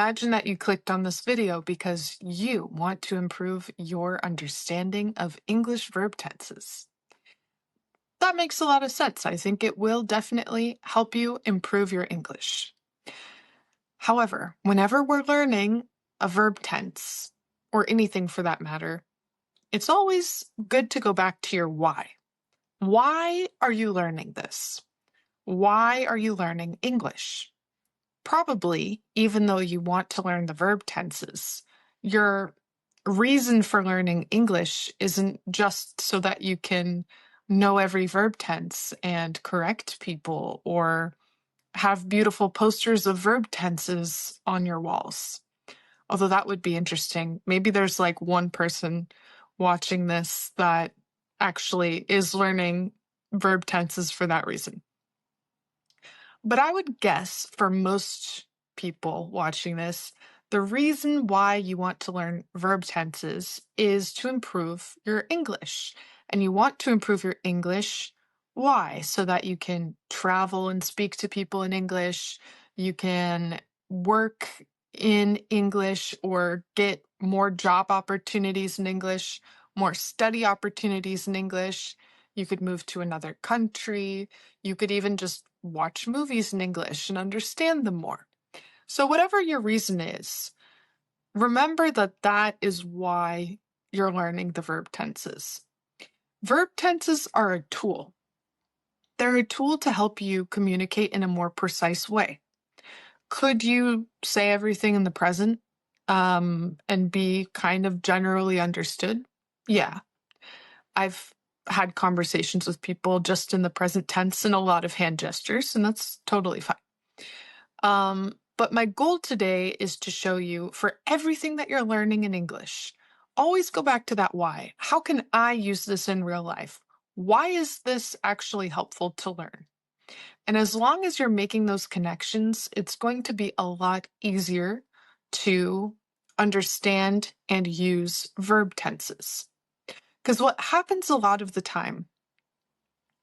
Imagine that you clicked on this video because you want to improve your understanding of English verb tenses. That makes a lot of sense. I think it will definitely help you improve your English. However, whenever we're learning a verb tense, or anything for that matter, it's always good to go back to your why. Why are you learning this? Why are you learning English? Probably, even though you want to learn the verb tenses, your reason for learning English isn't just so that you can know every verb tense and correct people or have beautiful posters of verb tenses on your walls. Although that would be interesting. Maybe there's like one person watching this that actually is learning verb tenses for that reason. But I would guess for most people watching this, the reason why you want to learn verb tenses is to improve your English. And you want to improve your English, why? So that you can travel and speak to people in English, you can work in English or get more job opportunities in English, more study opportunities in English. You could move to another country. You could even just watch movies in English and understand them more. So whatever your reason is, remember that that is why you're learning the verb tenses. Verb tenses are a tool. They're a tool to help you communicate in a more precise way. Could you say everything in the present and be kind of generally understood? Yeah. I've had conversations with people just in the present tense and a lot of hand gestures, and that's totally fine. But my goal today is to show you for everything that you're learning in English, always go back to that why. How can I use this in real life? Why is this actually helpful to learn? And as long as you're making those connections, it's going to be a lot easier to understand and use verb tenses. Because what happens a lot of the time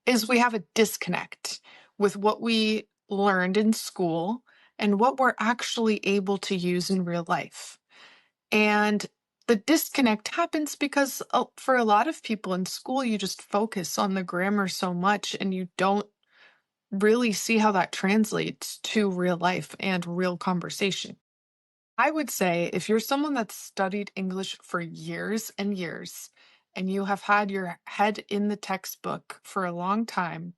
is we have a disconnect with what we learned in school and what we're actually able to use in real life. And the disconnect happens because for a lot of people in school, you just focus on the grammar so much and you don't really see how that translates to real life and real conversation. I would say if you're someone that's studied English for years and years, and you have had your head in the textbook for a long time,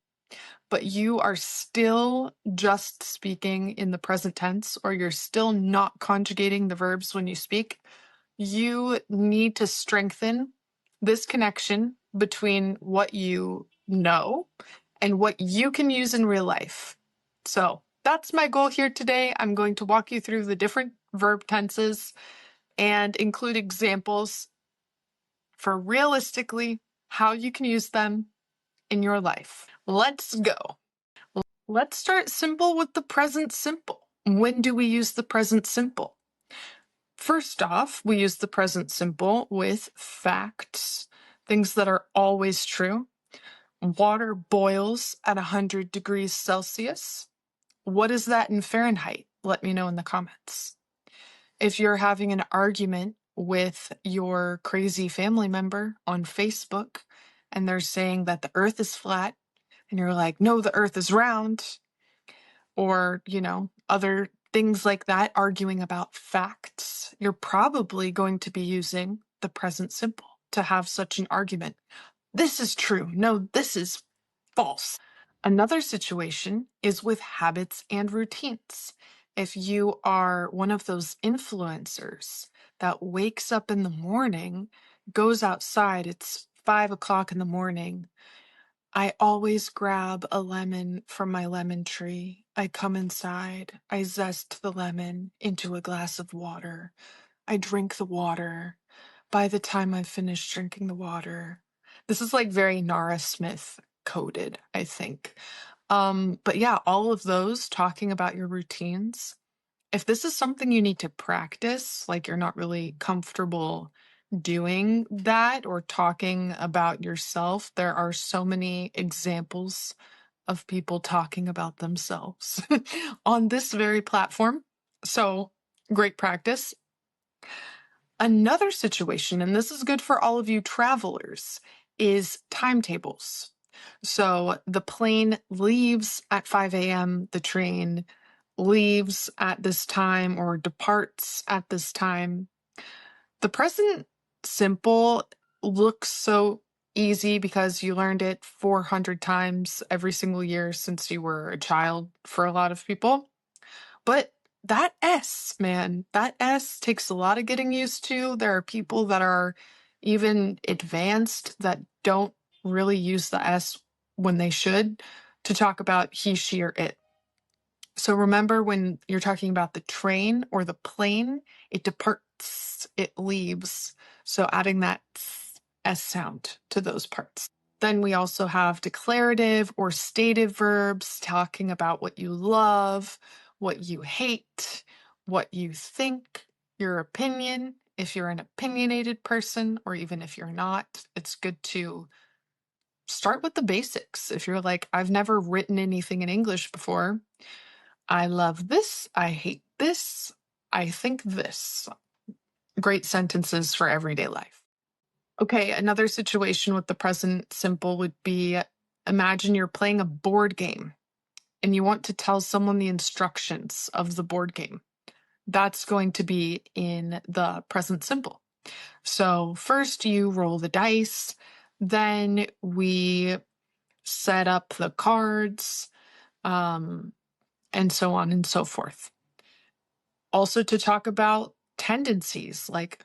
but you are still just speaking in the present tense, or you're still not conjugating the verbs when you speak, you need to strengthen this connection between what you know and what you can use in real life. So that's my goal here today. I'm going to walk you through the different verb tenses and include examples for realistically how you can use them in your life. Let's go. Let's start simple with the present simple. When do we use the present simple? First off, we use the present simple with facts, things that are always true. Water boils at 100 degrees Celsius. What is that in Fahrenheit? Let me know in the comments. If you're having an argument with your crazy family member on Facebook and they're saying that the earth is flat and you're like, no, the earth is round, or, other things like that, arguing about facts, you're probably going to be using the present simple to have such an argument. This is true. No, this is false. Another situation is with habits and routines. If you are one of those influencers that wakes up in the morning, goes outside, it's 5 o'clock in the morning, I always grab a lemon from my lemon tree. I come inside, I zest the lemon into a glass of water. I drink the water. By the time I've finished drinking the water, this is like very Nara Smith coded, I think. But yeah, all of those talking about your routines. If this is something you need to practice, like you're not really comfortable doing that or talking about yourself, there are so many examples of people talking about themselves on this very platform. So Great practice. Another situation, and this is good for all of you travelers, is timetables. So the plane leaves at 5 a.m., the train leaves at this time or departs at this time. The present simple looks so easy because you learned it 400 times every single year since you were a child for a lot of people. But that S, man, that S takes a lot of getting used to. There are people that are even advanced that don't really use the S when they should to talk about he, she, or it. So remember when you're talking about the train or the plane, it departs, it leaves. So adding that S sound to those parts. Then we also have declarative or stative verbs talking about what you love, what you hate, what you think, your opinion. If you're an opinionated person, or even if you're not, it's good to start with the basics. If you're like, I've never written anything in English before, I love this, I hate this, I think this. Great sentences for everyday life. Okay, another situation with the present simple would be, imagine you're playing a board game and you want to tell someone the instructions of the board game. That's going to be in the present simple. So first you roll the dice, then we set up the cards, and so on and so forth. Also to talk about tendencies, like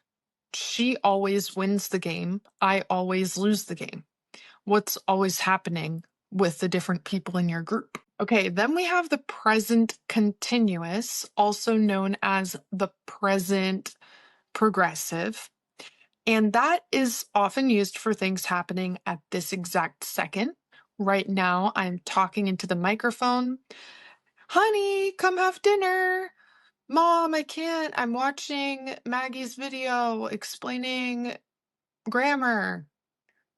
she always wins the game, I always lose the game. What's always happening with the different people in your group? Okay, then we have the present continuous, also known as the present progressive. And that is often used for things happening at this exact second. Right now, I'm talking into the microphone. Honey, come have dinner. Mom, I can't. I'm watching Maggie's video explaining grammar.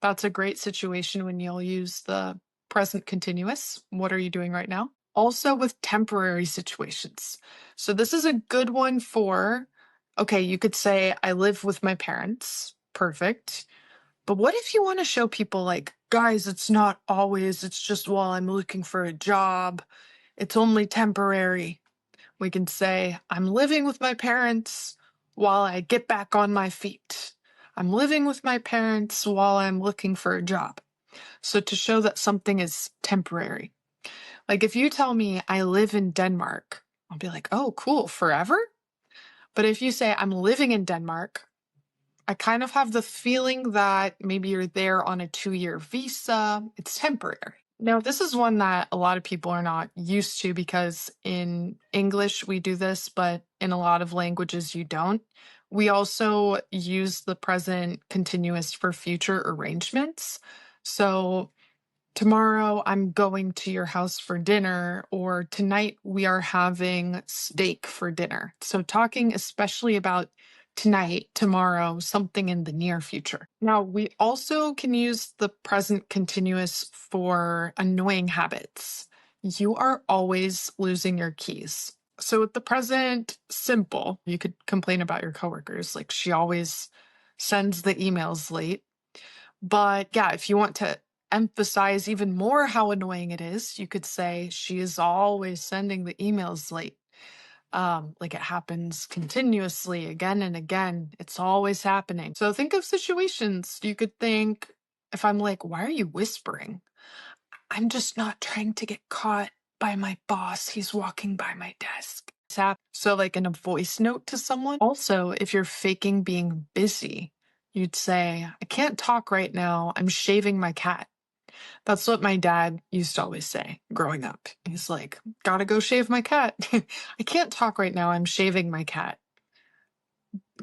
That's a great situation when you'll use the present continuous. What are you doing right now? Also with temporary situations. So this is a good one for, okay, you could say, I live with my parents. Perfect. But what if you want to show people like, guys, it's not always, it's just while I'm looking for a job. It's only temporary. We can say, I'm living with my parents while I get back on my feet. I'm living with my parents while I'm looking for a job. So to show that something is temporary. Like if you tell me I live in Denmark, I'll be like, oh, cool, forever? But if you say I'm living in Denmark, I kind of have the feeling that maybe you're there on a 2-year visa. It's temporary. Now, this is one that a lot of people are not used to because in English we do this, but in a lot of languages you don't. We also use the present continuous for future arrangements. So tomorrow I'm going to your house for dinner, or tonight we are having steak for dinner. So talking especially about tonight, tomorrow, something in the near future. Now, we also can use the present continuous for annoying habits. You are always losing your keys. So with the present simple, you could complain about your coworkers, like she always sends the emails late. But yeah, if you want to emphasize even more how annoying it is, you could say she is always sending the emails late. Like it happens continuously again and again. It's always happening. So think of situations. You could think, if I'm like, why are you whispering? I'm just not trying to get caught by my boss. He's walking by my desk. So like in a voice note to someone. Also, if you're faking being busy, you'd say, I can't talk right now. I'm shaving my cat. That's what my dad used to always say growing up. He's like, gotta go shave my cat. I can't talk right now. I'm shaving my cat.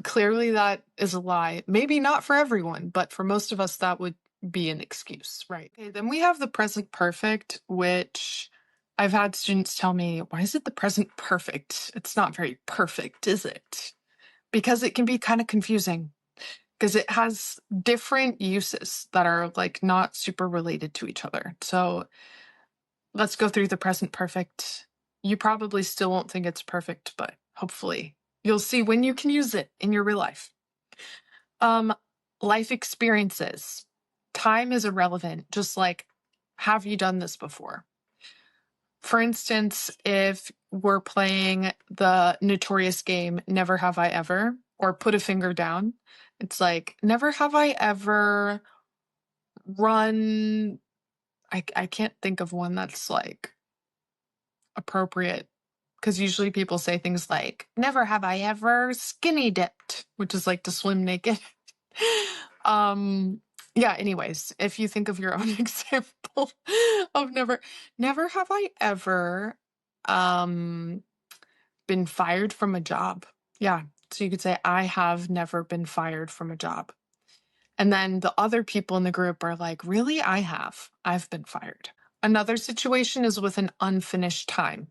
Clearly, that is a lie. Maybe not for everyone, but for most of us, that would be an excuse, right? Okay, then we have the present perfect, which I've had students tell me, why is it the present perfect? It's not very perfect, is it? Because it can be kind of confusing because it has different uses that are like not super related to each other. So let's go through the present perfect. You probably still won't think it's perfect, but hopefully You'll see when you can use it in your real life. Life experiences. Time is irrelevant, just like, have you done this before? For instance, if we're playing the notorious game, Never Have I Ever, or Put a Finger Down, it's like, never have I ever run. I can't think of one that's like appropriate, because usually people say things like, never have I ever skinny dipped, which is like to swim naked. Yeah, anyways, if you think of your own example of never have I ever been fired from a job. Yeah, so you could say, I have never been fired from a job. And then the other people in the group are like, really? I've been fired. Another situation is with an unfinished time.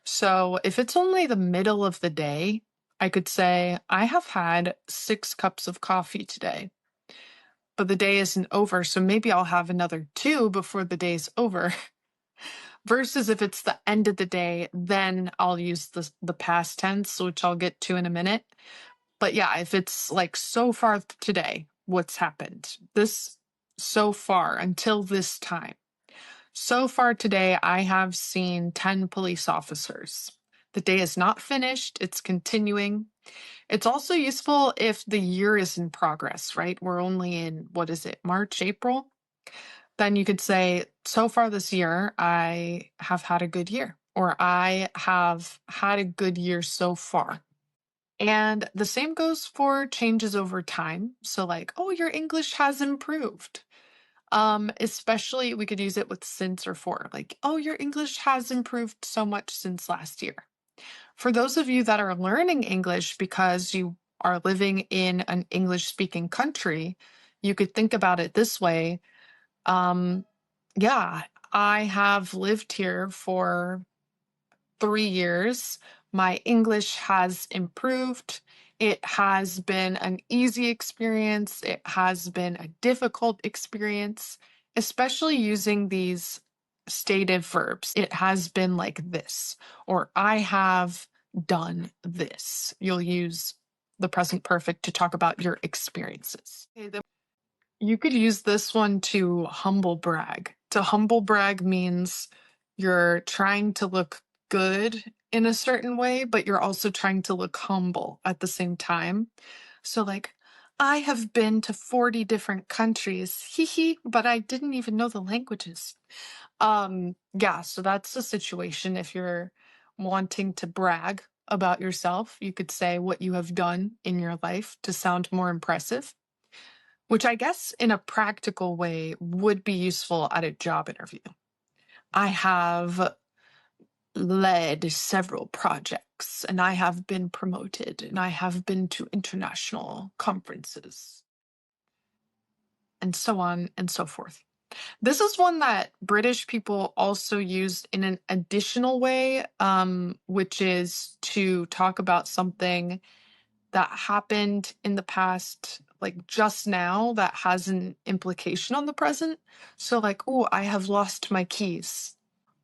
So if it's only the middle of the day, I could say, I have had 6 cups of coffee today, but the day isn't over. So maybe I'll have another 2 before the day's over. Versus if it's the end of the day, then I'll use the past tense, which I'll get to in a minute. But yeah, if it's like so far today, what's happened? This so far until this time. So far today, I have seen 10 police officers. The day is not finished, it's continuing. It's also useful if the year is in progress, right? We're only in, what is it, March, April? Then you could say, so far this year, I have had a good year, or I have had a good year so far. And the same goes for changes over time. So like, oh, your English has improved. Especially we could use it with since or for, like, oh, your English has improved so much since last year. For those of you that are learning English because you are living in an English speaking country, you could think about it this way. Yeah, I have lived here for 3 years. My English has improved. It has been an easy experience. It has been a difficult experience, especially using these stative verbs. It has been like this, or I have done this. You'll use the present perfect to talk about your experiences. Okay, you could use this one to humble brag. To humble brag means you're trying to look good in a certain way, but you're also trying to look humble at the same time. So, like, I have been to 40 different countries, hee hee, but I didn't even know the languages. Yeah, so that's the situation. If you're wanting to brag about yourself, you could say what you have done in your life to sound more impressive, which I guess in a practical way would be useful at a job interview. I have led several projects and I have been promoted and I have been to international conferences and so on and so forth. This is one that British people also use in an additional way, which is to talk about something that happened in the past, like just now, that has an implication on the present. So, like, oh, I have lost my keys.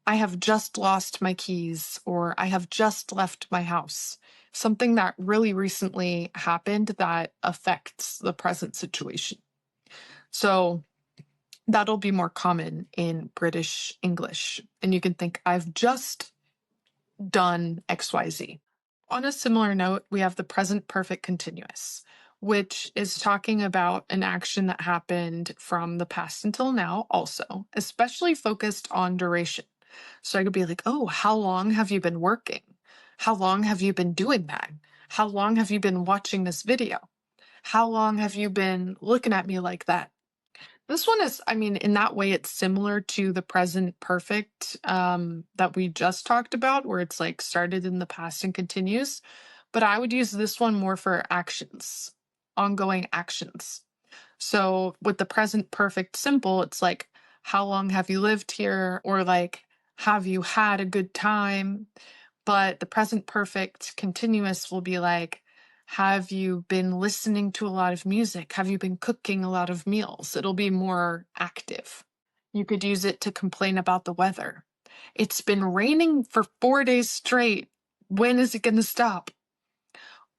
I have just lost my keys, or I have just left my house. Something that really recently happened that affects the present situation. So, that'll be more common in British English. And you can think, I've just done XYZ. On a similar note, we have the present perfect continuous, which is talking about an action that happened from the past until now, also, especially focused on duration. So I could be like, oh, how long have you been working? How long have you been doing that? How long have you been watching this video? How long have you been looking at me like that? This one is, I mean, in that way, it's similar to the present perfect that we just talked about, where it's like started in the past and continues. But I would use this one more for actions, ongoing actions. So with the present perfect simple, it's like, how long have you lived here? Or like, have you had a good time? But the present perfect continuous will be like, have you been listening to a lot of music? Have you been cooking a lot of meals? It'll be more active. You could use it to complain about the weather. It's been raining for 4 days straight. When is it going to stop?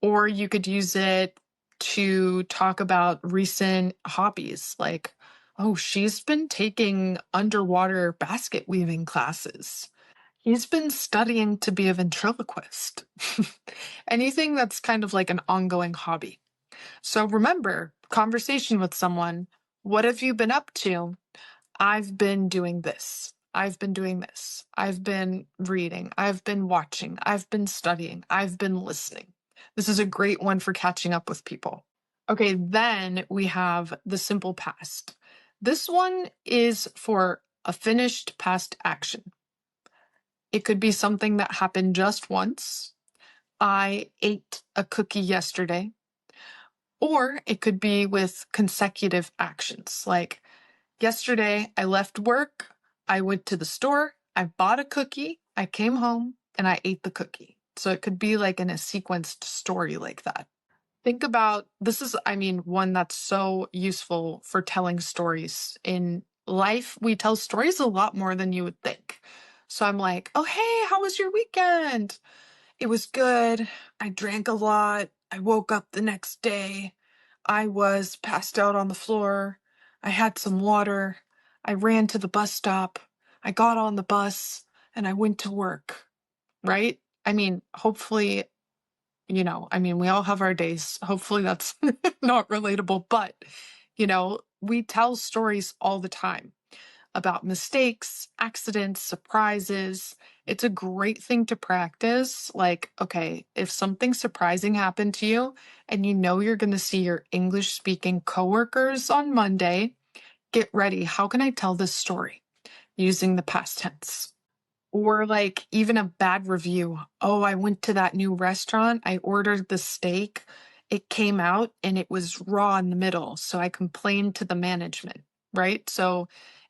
Or you could use it to talk about recent hobbies, like, oh, she's been taking underwater basket weaving classes. He's been studying to be a ventriloquist. Anything that's kind of like an ongoing hobby. So remember, conversation with someone, what have you been up to? I've been doing this. I've been doing this. I've been reading. I've been watching. I've been studying. I've been listening. This is a great one for catching up with people. Okay, then we have the simple past. This one is for a finished past action. It could be something that happened just once. I ate a cookie yesterday. Or it could be with consecutive actions, like yesterday, I left work, I went to the store, I bought a cookie, I came home, and I ate the cookie. So it could be like in a sequenced story like that. Think about this is, one that's so useful for telling stories. In life, we tell stories a lot more than you would think. So I'm like, oh, hey, how was your weekend? It was good. I drank a lot. I woke up the next day. I was passed out on the floor. I had some water. I ran to the bus stop. I got on the bus and I went to work, right? Hopefully, we all have our days. Hopefully that's not relatable, but, we tell stories all the time about mistakes, accidents, surprises. It's a great thing to practice. Like, okay, if something surprising happened to you and you know you're going to see your English speaking coworkers on Monday, get ready. How can I tell this story using the past tense? Or like even a bad review. Oh, I went to that new restaurant. I ordered the steak. It came out and it was raw in the middle. So I complained to the management, right? So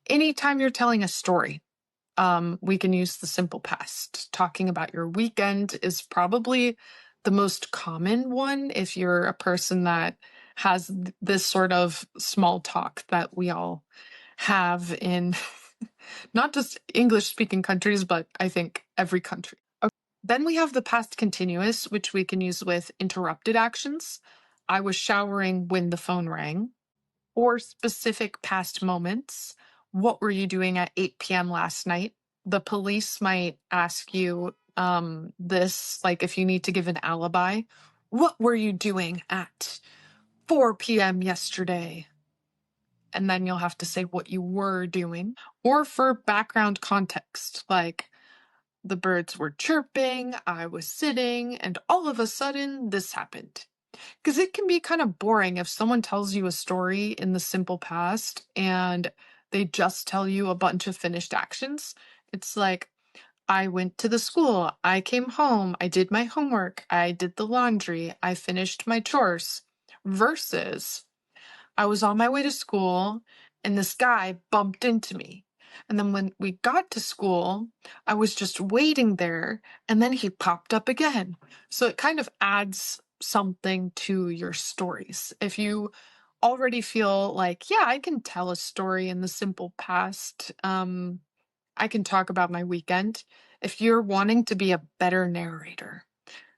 anytime you're telling a story, we can use the simple past. Talking about your weekend is probably the most common one if you're a person that has this sort of small talk that we all have in not just English speaking countries, but I think every country. Okay. Then we have the past continuous, which we can use with interrupted actions. I was showering when the phone rang, or specific past moments. What were you doing at 8 p.m. last night? The police might ask you this, like if you need to give an alibi. What were you doing at 4 p.m. yesterday? And then you'll have to say what you were doing. Or for background context, like the birds were chirping, I was sitting, and all of a sudden this happened. Because it can be kind of boring if someone tells you a story in the simple past and they just tell you a bunch of finished actions. It's like, I went to the school, I came home, I did my homework, I did the laundry, I finished my chores. Versus, I was on my way to school and this guy bumped into me. And then when we got to school, I was just waiting there and then he popped up again. So it kind of adds something to your stories. If you already feel like, yeah, I can tell a story in the simple past, I can talk about my weekend. If you're wanting to be a better narrator,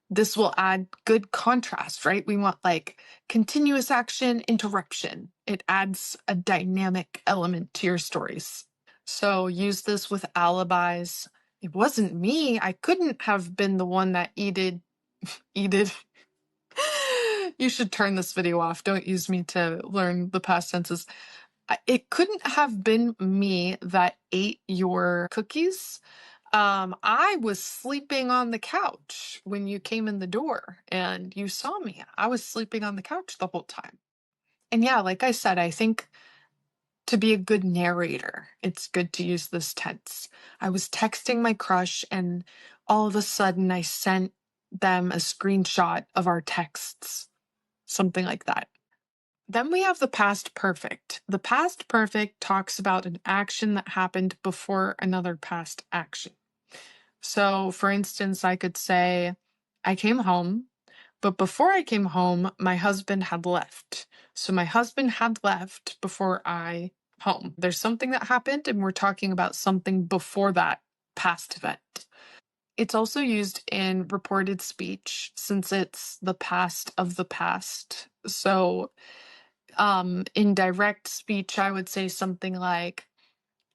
this will add good contrast, right? We want like continuous action, interruption. It adds a dynamic element to your stories. So use this with alibis. It wasn't me. I couldn't have been the one that eated. You should turn this video off. Don't use me to learn the past tenses. It couldn't have been me that ate your cookies. I was sleeping on the couch when you came in the door and you saw me. I was sleeping on the couch the whole time. And yeah, like I said, I think to be a good narrator, it's good to use this tense. I was texting my crush and all of a sudden I sent them a screenshot of our texts, something like that. Then we have the past perfect. The past perfect talks about an action that happened before another past action. So, for instance, I could say, I came home, but before I came home, my husband had left. So, my husband had left before I home. There's something that happened, and we're talking about something before that past event. It's also used in reported speech since it's the past of the past. So, in direct speech, I would say something like,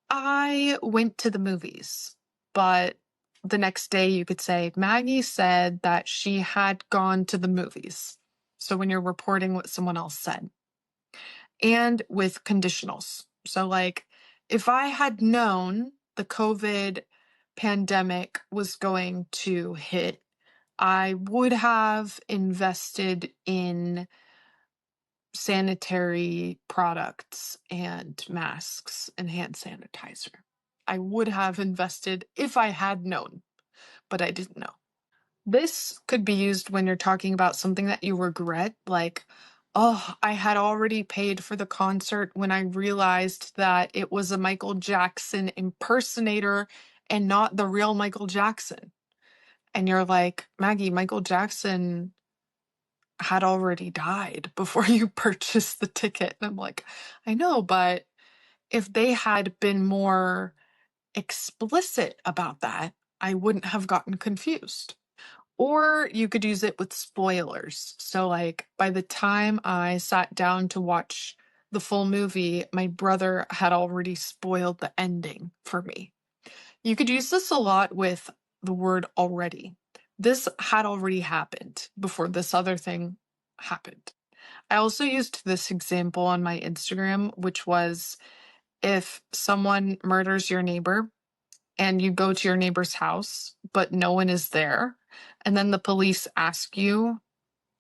I went to the movies. But the next day, you could say, Maggie said that she had gone to the movies. So, when you're reporting what someone else said, and with conditionals. So, like, if I had known the COVID pandemic was going to hit, I would have invested in sanitary products and masks and hand sanitizer. I would have invested if I had known, but I didn't know. This could be used when you're talking about something that you regret, like, oh, I had already paid for the concert when I realized that it was a Michael Jackson impersonator and not the real Michael Jackson. And you're like, Maggie, Michael Jackson had already died before you purchased the ticket. And I'm like, I know, but if they had been more explicit about that, I wouldn't have gotten confused. Or you could use it with spoilers. So, like, by the time I sat down to watch the full movie, my brother had already spoiled the ending for me. You could use this a lot with the word already. This had already happened before this other thing happened. I also used this example on my Instagram, which was if someone murders your neighbor and you go to your neighbor's house, but no one is there, and then the police ask you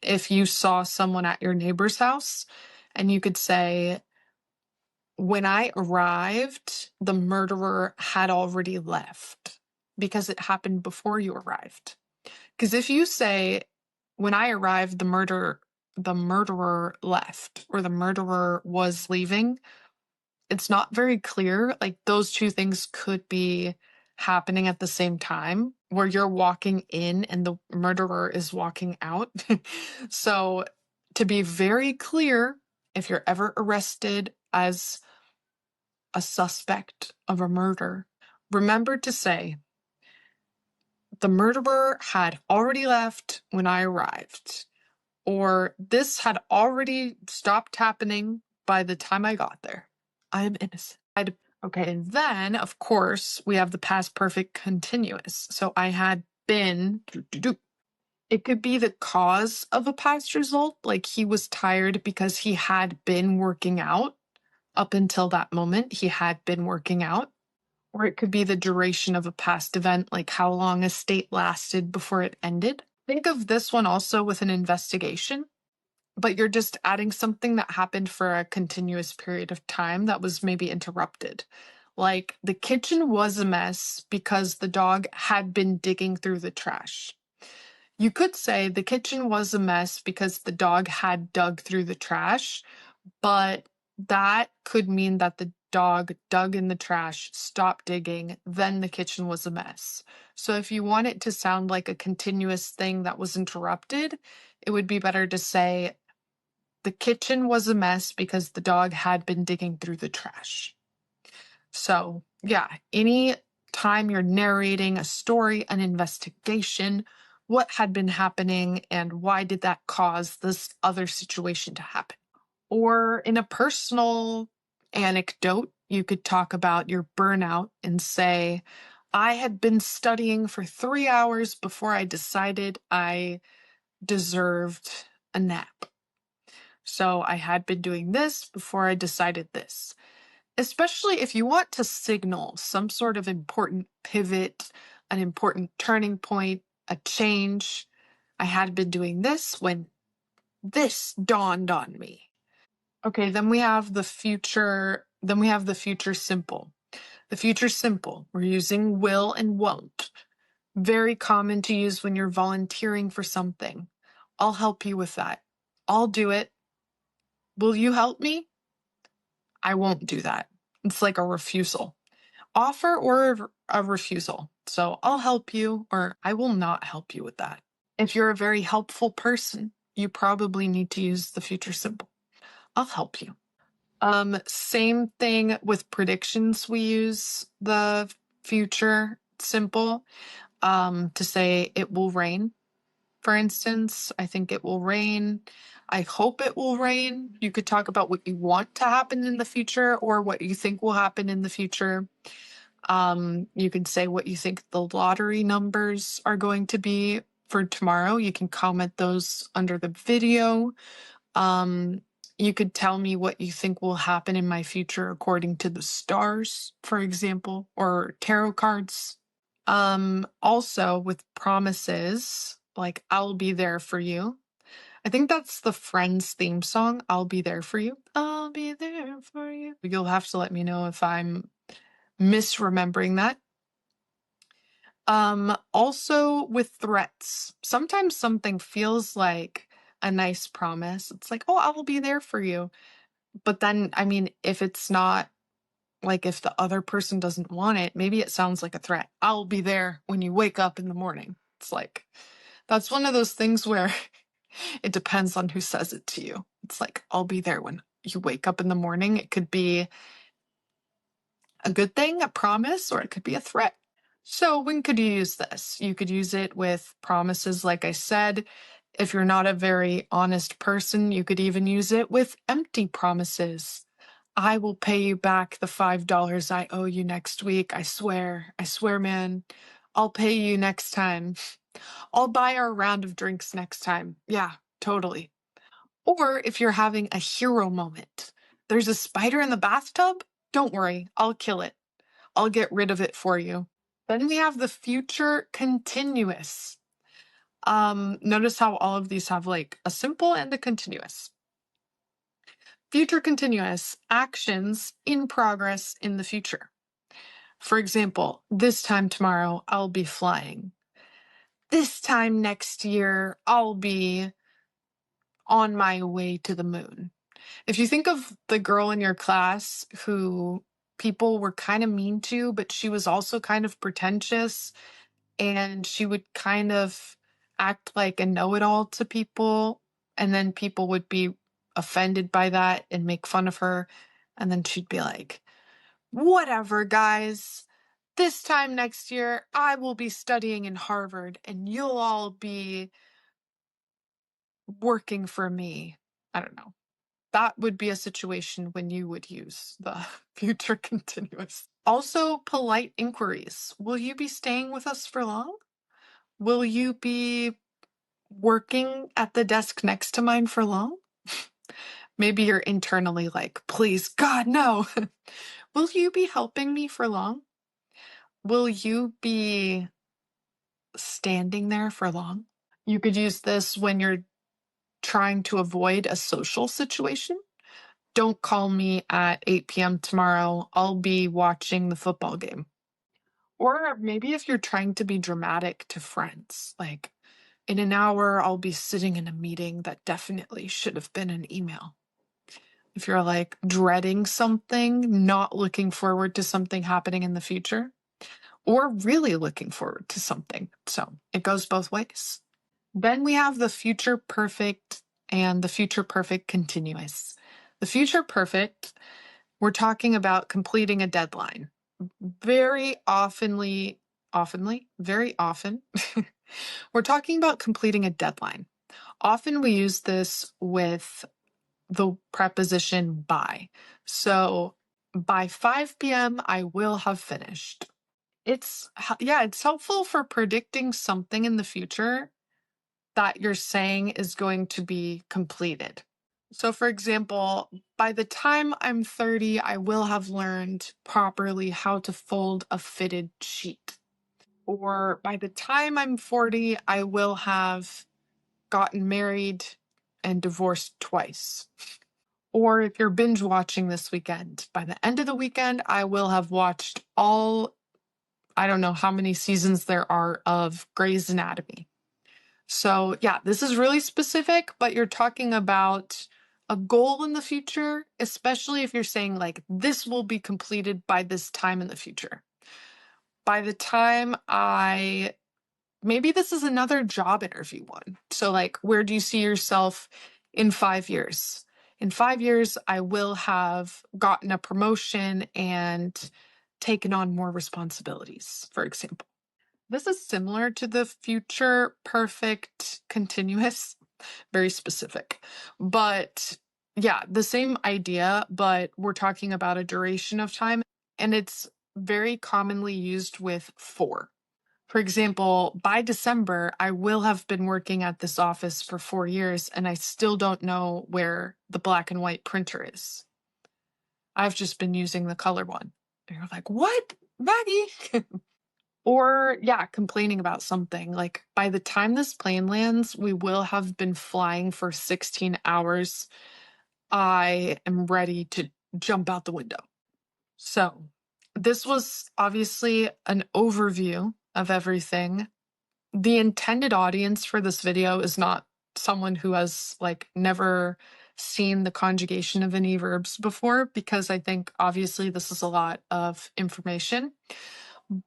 if you saw someone at your neighbor's house, and you could say, when I arrived, the murderer had already left because it happened before you arrived. Because if you say, when I arrived, the murderer left or the murderer was leaving, it's not very clear. Like those two things could be happening at the same time where you're walking in and the murderer is walking out. So to be very clear, if you're ever arrested as a suspect of a murder, remember to say, the murderer had already left when I arrived, or this had already stopped happening by the time I got there. I am innocent. Okay, and then, of course, we have the past perfect continuous. So I had been. It could be the cause of a past result, like he was tired because he had been working out. Up until that moment, he had been working out. Or it could be the duration of a past event, like how long a state lasted before it ended. Think of this one also with an investigation, but you're just adding something that happened for a continuous period of time that was maybe interrupted. Like the kitchen was a mess because the dog had been digging through the trash. You could say the kitchen was a mess because the dog had dug through the trash, but that could mean that the dog dug in the trash, stopped digging, then the kitchen was a mess. So if you want it to sound like a continuous thing that was interrupted, it would be better to say the kitchen was a mess because the dog had been digging through the trash. So, yeah, any time you're narrating a story, an investigation, what had been happening and why did that cause this other situation to happen? Or in a personal anecdote, you could talk about your burnout and say, I had been studying for 3 hours before I decided I deserved a nap. So I had been doing this before I decided this. Especially if you want to signal some sort of important pivot, an important turning point, a change. I had been doing this when this dawned on me. Okay, then we have the future simple. The future simple, we're using will and won't. Very common to use when you're volunteering for something. I'll help you with that. I'll do it. Will you help me? I won't do that. It's like a refusal. Offer or a refusal. So I'll help you or I will not help you with that. If you're a very helpful person, you probably need to use the future simple. I'll help you. Same thing with predictions. We use the future simple. to say it will rain, for instance. I think it will rain. I hope it will rain. You could talk about what you want to happen in the future or what you think will happen in the future. You can say what you think the lottery numbers are going to be for tomorrow. You can comment those under the video. You could tell me what you think will happen in my future according to the stars, for example, or tarot cards. Also with promises, like I'll be there for you. I think that's the Friends theme song. I'll be there for you. I'll be there for you. You'll have to let me know if I'm misremembering that. Also with threats, sometimes something feels like a nice promise. It's like, oh, I will be there for you. But then, I mean, if it's not, like if the other person doesn't want it, maybe it sounds like a threat. I'll be there when you wake up in the morning. It's like, that's one of those things where it depends on who says it to you. It's like, I'll be there when you wake up in the morning. It could be a good thing, a promise, or it could be a threat. So when could you use this? You could use it with promises, like I said. If you're not a very honest person, you could even use it with empty promises. I will pay you back the $5 I owe you next week. I swear, man. I'll pay you next time. I'll buy our round of drinks next time. Yeah, totally. Or if you're having a hero moment, there's a spider in the bathtub? Don't worry, I'll kill it. I'll get rid of it for you. Then we have the future continuous. Notice how all of these have like a simple and a continuous. Future continuous, actions in progress in the future. For example, this time tomorrow, I'll be flying. This time next year, I'll be on my way to the moon. If you think of the girl in your class who people were kind of mean to, but she was also kind of pretentious, and she would kind of act like a know-it-all to people, and then people would be offended by that and make fun of her, and then she'd be like, whatever, guys. This time next year, I will be studying in Harvard, and you'll all be working for me. I don't know. That would be a situation when you would use the future continuous. Also, polite inquiries. Will you be staying with us for long? Will you be working at the desk next to mine for long? Maybe you're internally like, please, God, no. Will you be helping me for long? Will you be standing there for long? You could use this when you're trying to avoid a social situation. Don't call me at 8 p.m. tomorrow. I'll be watching the football game. Or maybe if you're trying to be dramatic to friends, like in an hour, I'll be sitting in a meeting that definitely should have been an email. If you're like dreading something, not looking forward to something happening in the future, or really looking forward to something. So it goes both ways. Then we have the future perfect and the future perfect continuous. The future perfect, we're talking about completing a deadline. Very often, we're talking about completing a deadline. Often we use this with the preposition by. So by 5 p.m., I will have finished. It's helpful for predicting something in the future that you're saying is going to be completed. So for example, by the time I'm 30, I will have learned properly how to fold a fitted sheet. Or by the time I'm 40, I will have gotten married and divorced twice. Or if you're binge watching this weekend, by the end of the weekend, I will have watched all, I don't know how many seasons there are of Grey's Anatomy. So yeah, this is really specific, but you're talking about a goal in the future, especially if you're saying like, this will be completed by this time in the future. By the time maybe this is another job interview one. So like, where do you see yourself in 5 years? In 5 years, I will have gotten a promotion and taken on more responsibilities, for example. This is similar to the future perfect continuous, very specific. But yeah, the same idea, but we're talking about a duration of time, and it's very commonly used with for. For example, by December, I will have been working at this office for 4 years, and I still don't know where the black and white printer is. I've just been using the color one. And you're like, what, Maggie? Or, yeah, complaining about something. Like, by the time this plane lands, we will have been flying for 16 hours. I am ready to jump out the window. So, this was obviously an overview of everything. The intended audience for this video is not someone who has like never seen the conjugation of any verbs before, because I think obviously this is a lot of information.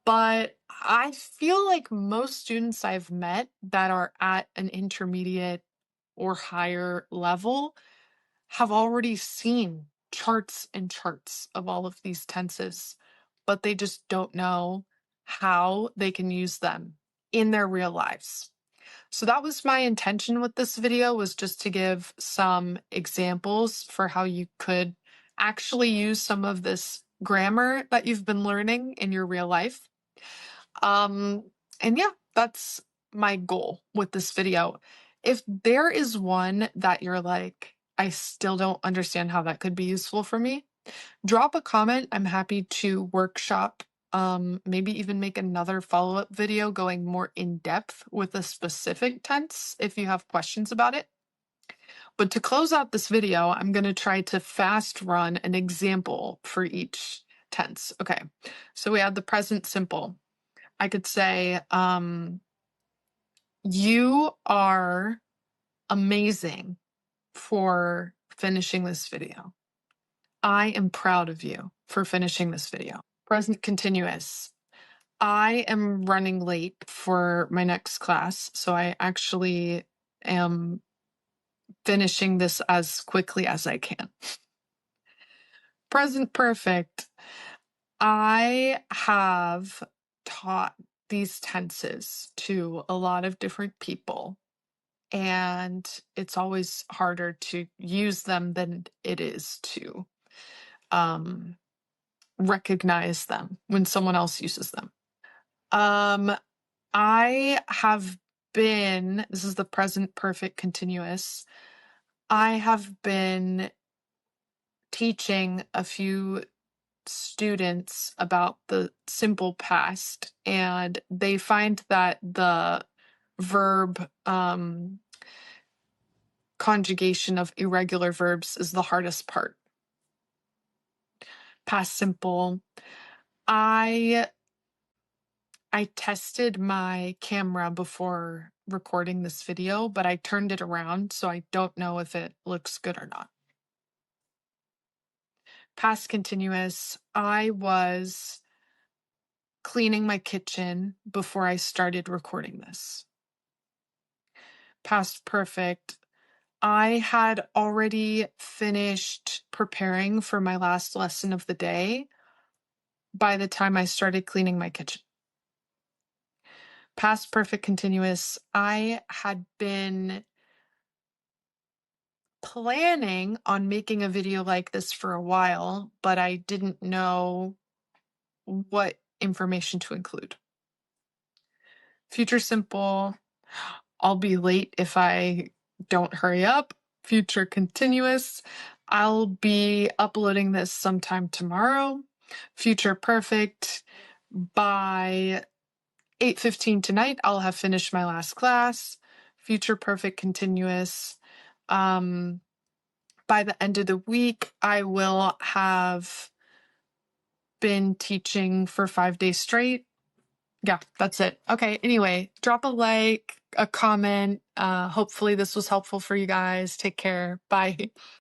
But I feel like most students I've met that are at an intermediate or higher level have already seen charts and charts of all of these tenses, but they just don't know how they can use them in their real lives. So that was my intention with this video, was just to give some examples for how you could actually use some of this grammar that you've been learning in your real life. And yeah, that's my goal with this video. If there is one that you're like, I still don't understand how that could be useful for me, drop a comment. I'm happy to workshop, maybe even make another follow-up video going more in depth with a specific tense if you have questions about it. But to close out this video, I'm going to try to fast run an example for each tense. Okay, so we have the present simple. I could say, you are amazing for finishing this video. I am proud of you for finishing this video. Present continuous. I am running late for my next class, so I actually am finishing this as quickly as I can. Present perfect. I have taught these tenses to a lot of different people, and it's always harder to use them than it is to recognize them when someone else uses them. I have been, this is the present perfect continuous, I have been teaching a few students about the simple past, and they find that the verb conjugation of irregular verbs is the hardest part. Past simple. I tested my camera before recording this video, but I turned it around, so I don't know if it looks good or not. Past continuous. I was cleaning my kitchen before I started recording this. Past perfect. I had already finished preparing for my last lesson of the day by the time I started cleaning my kitchen. Past perfect continuous. I had been planning on making a video like this for a while, but I didn't know what information to include. Future simple. I'll be late if I don't hurry up. Future continuous. I'll be uploading this sometime tomorrow. Future perfect. By 8:15 tonight, I'll have finished my last class. Future perfect continuous. By the end of the week, I will have been teaching for 5 days straight. Yeah, that's it. Okay, anyway, drop a like, a comment. Hopefully this was helpful for you guys. Take care. Bye.